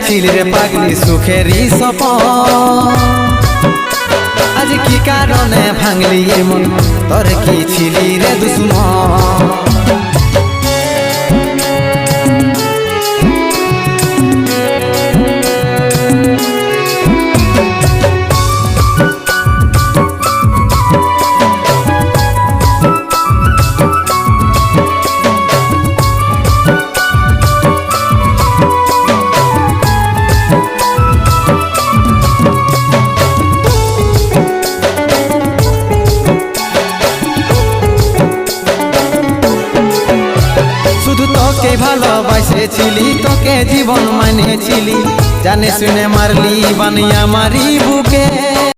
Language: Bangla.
দেখেছিলি রে পাগলি সুখেরই স্বপন, আজ কি কারণে ভাঙলি মন, তোর কি ছিলি রে দুশ্মন। তোকে ভালোবাসেছিলি, তোকে জীবন মানেছিলি, জানে শুনে মারলি বানিয়ে আমারই বুকে।